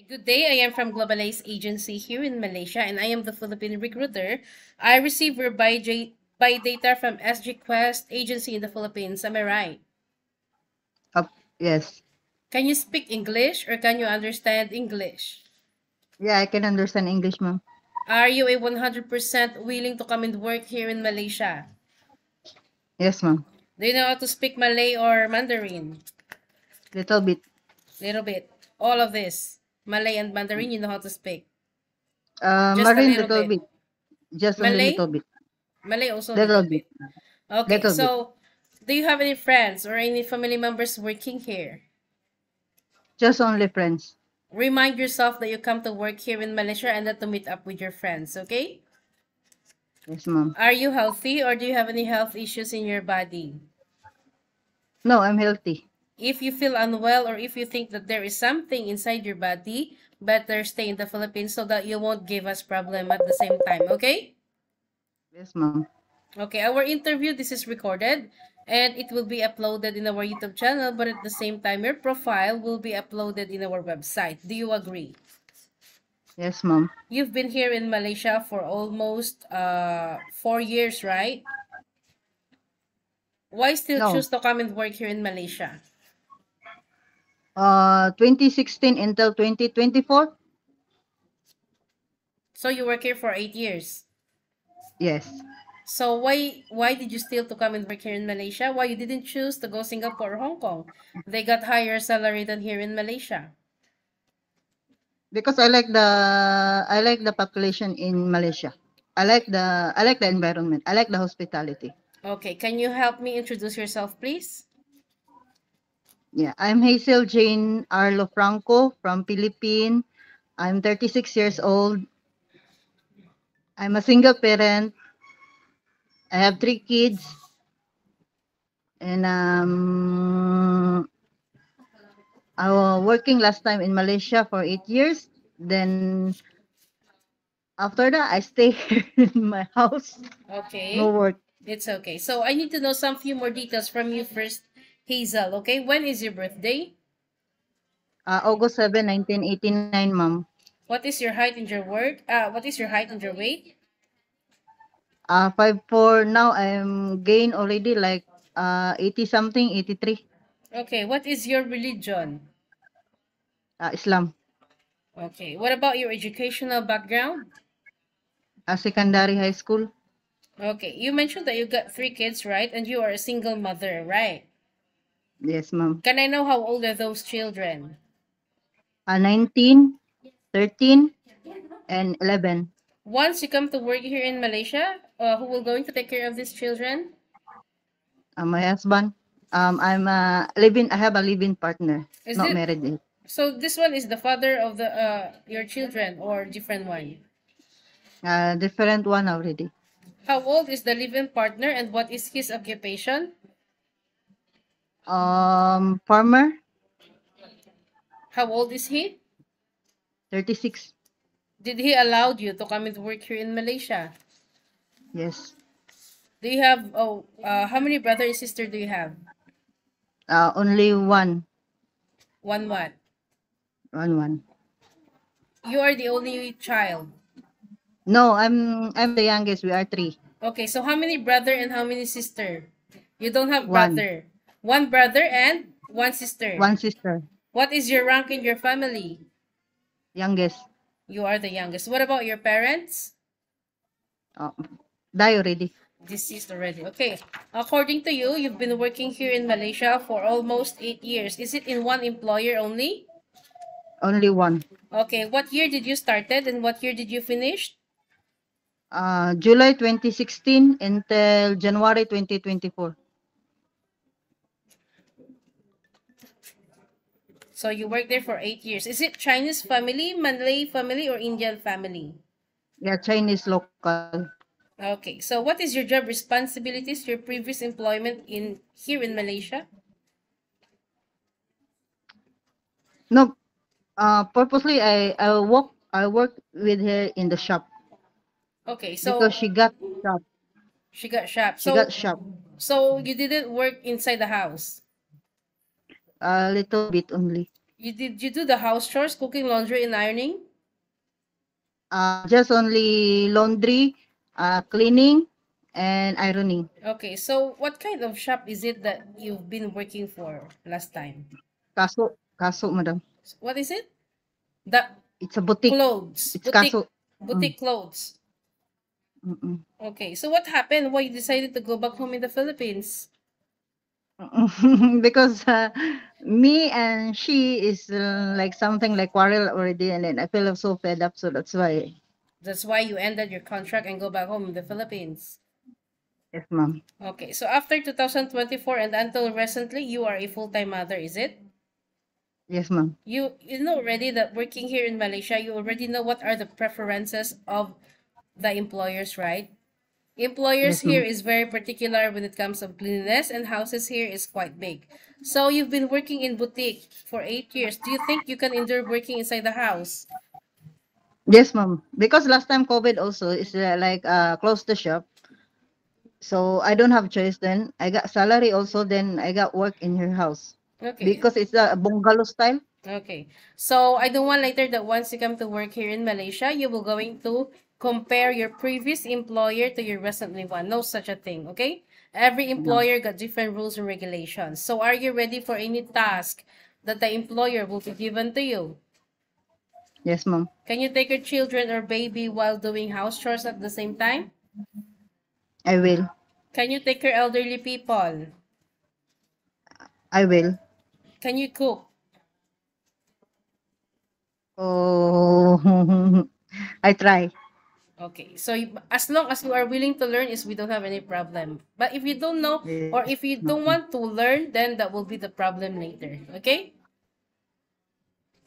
Good day. I am from Globalize Agency here in Malaysia, and I am the Philippine recruiter. I receive your buy data from SG Quest Agency in the Philippines. Am I right? Up, yes. Can you speak English or can you understand English? Yeah, I can understand English, ma'am. Are you a 100% willing to come and work here in Malaysia? Yes, ma'am. Do you know how to speak Malay or Mandarin? Little bit. Little bit. All of this. Malay and Mandarin, you know how to speak. Just a Marine, little little bit. bit. Just only Malay? little bit. Malay also a Little little bit. bit. Okay, Little bit. so do you have any friends or any family members working here? Just only friends. Remind yourself that you come to work here in Malaysia and not to meet up with your friends, okay? Yes, ma'am. Are you healthy or do you have any health issues in your body? No, I'm healthy. If you feel unwell or if you think that there is something inside your body, better stay in the Philippines so that you won't give us problem at the same time, okay? Yes, ma'am. Okay, our interview, this is recorded and it will be uploaded in our YouTube channel, but at the same time, your profile will be uploaded in our website. Do you agree? Yes, ma'am. You've been here in Malaysia for almost 4 years, right? Why still No. choose to come and work here in Malaysia? 2016 until 2024? So you work here for 8 years. Yes. So why did you still to come and work here in Malaysia? Why you didn't choose to go Singapore or Hong Kong? They got higher salary than here in Malaysia. Because I like the population in Malaysia. I like the environment. I like the hospitality. Okay, can you help me introduce yourself, please? Yeah, I'm Hazel Jane Arlo Franco from Philippines. I'm 36 years old. I'm a single parent. I have 3 kids, and I was working last time in Malaysia for 8 years. Then after that, I stay here in my house. No Okay, work. it's okay. So I need to know some few more details from you first, Hazel. Okay, when is your birthday? August 7, 1989, ma'am. What is your height and your work? What is your height and your weight? 5'4". Now I'm gained already like 80 something, 83. Okay, what is your religion? Islam. Okay, what about your educational background? Secondary high school. Okay, you mentioned that you got 3 kids, right? And you are a single mother, right? Yes, ma'am. Can I know how old are those children? 19, 13, and 11. Once you come to work here in Malaysia, who will going to take care of these children? My husband. I have a living partner. Is Not it married yet. so? This one is the father of the your children or different one? Different one already. How old is the living partner and what is his occupation? Farmer, How old is he? 36. Did he allow you to come and work here in Malaysia? Yes. Do you have how many brother and sister do you have? Only one. One what? One. You are the only child. No, I'm the youngest. We are 3. Okay, so how many brother and how many sister? You don't have One. brother. One brother and one sister. One sister. What is your rank in your family? Youngest. You are the youngest. What about your parents? Uh, Die already. Deceased already. Okay. According to you, you've been working here in Malaysia for almost 8 years. Is it in one employer only? Only one. Okay. What year did you started and what year did you finish? July 2016 until January 2024. So you worked there for 8 years. Is it Chinese family, Malay family, or Indian family? Yeah, Chinese local. Okay. So what is your job responsibilities, your previous employment in here in Malaysia? No, purposely I work with her in the shop Okay. because So she got shop. she got shot. She got shop. So you didn't work inside the house. A little bit only. Did you do the house chores, cooking, laundry, and ironing? Just only laundry, cleaning, and ironing. Okay, so what kind of shop is it that you've been working for last time? Kaso, madam. What is it? The It's a boutique. clothes, It's kaso. boutique clothes. Mm-mm. Okay, so what happened? Why you decided to go back home in the Philippines? Because me and she is like something like quarrel already, and then I feel so fed up, so that's why. That's why you ended your contract and go back home in the Philippines. Yes, ma'am. Okay, so after 2024 and until recently, you are a full-time mother, is it? Yes, ma'am. You know already that working here in Malaysia, you already know what are the preferences of the employers, right? Employers Yes, here ma'am. is very particular when it comes of cleanliness, and houses here is quite big. So you've been working in boutique for 8 years. Do you think you can endure working inside the house? Yes, ma'am. Because last time COVID also is like close the shop, so I don't have choice. Then I got salary also. Then I got work in her house Okay. because it's a bungalow style. Okay. So I don't want later that once you come to work here in Malaysia, you will going to compare your previous employer to your recently one. No such a thing, okay? Every No. employer got different rules and regulations. So are you ready for any task that the employer will be given to you? Yes, ma'am. Can you take your children or baby while doing house chores at the same time? I will. Can you take care elderly people? I will. Can you cook? Oh, I try. Okay, so as long as you are willing to learn, is we don't have any problem. But if you don't know or Yes, if you don't ma'am. want to learn, then that will be the problem later. Okay?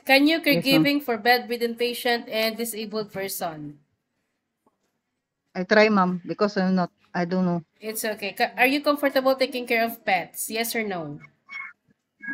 Can you Yes, ma'am. caregiving for bedridden patient and disabled person? I try, ma'am, because I'm not. I don't know. It's okay. Are you comfortable taking care of pets? Yes or no?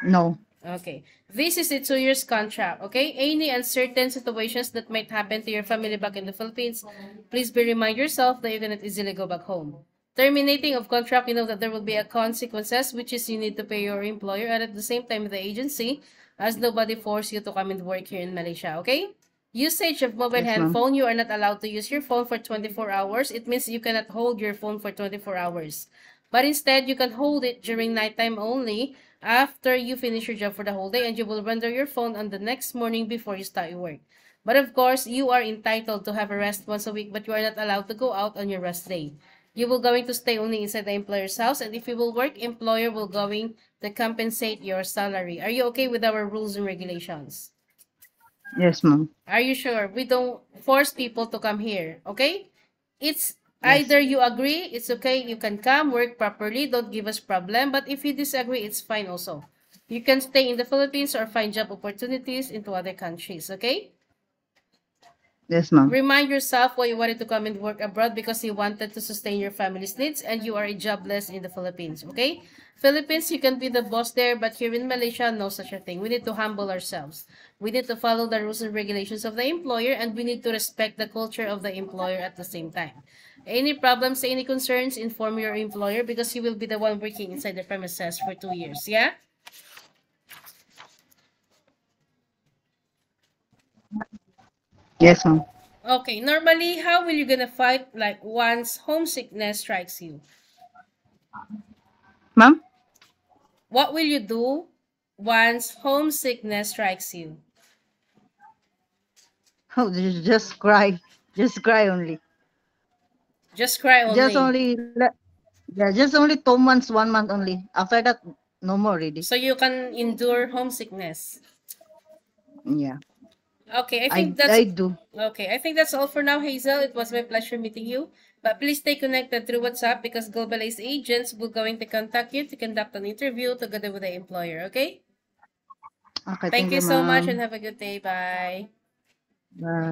No. Okay. This is a 2 years contract. Okay. Any uncertain situations that might happen to your family back in the Philippines, please be remind yourself that you cannot easily go back home. Terminating of contract, you know that there will be a consequences, which is you need to pay your employer and at the same time the agency, as nobody force you to come and work here in Malaysia. Okay. Usage of mobile Yes, ma'am. handphone, you are not allowed to use your phone for 24 hours. It means you cannot hold your phone for 24 hours. But instead, you can hold it during nighttime only after you finish your job for the whole day, and you will render your phone on the next morning before you start your work. But of course, you are entitled to have a rest once a week, but you are not allowed to go out on your rest day. You will going to stay only inside the employer's house, and if you will work, employer will going to compensate your salary. Are you okay with our rules and regulations? Yes, ma'am. Are you sure? We don't force people to come here, okay? It's Yes. either you agree, it's okay, you can come, work properly, don't give us problem. But if you disagree, it's fine also. You can stay in the Philippines or find job opportunities into other countries, okay? Yes, ma'am. Remind yourself why you wanted to come and work abroad because you wanted to sustain your family's needs and you are jobless in the Philippines, okay? Philippines, you can be the boss there, but here in Malaysia, no such a thing. We need to humble ourselves. We need to follow the rules and regulations of the employer and we need to respect the culture of the employer at the same time. Any problems, any concerns, inform your employer because you will be the one working inside the premises for 2 years, yeah? Yes, ma'am. Okay, normally, how will you gonna fight like once homesickness strikes you? Ma'am? What will you do once homesickness strikes you? Oh, just cry. Just cry only. Just cry Just only. only, yeah, just only 2 months, 1 month only. After that, no more already. So you can endure homesickness. Yeah, Okay, I think that's I do. okay. I think that's all for now, Hazel. It was my pleasure meeting you. But please stay connected through WhatsApp because Globalized agents will going to contact you to conduct an interview together with the employer. Okay? Okay, Thank thank you you, so much and ma'am. have a good day. Bye. Bye.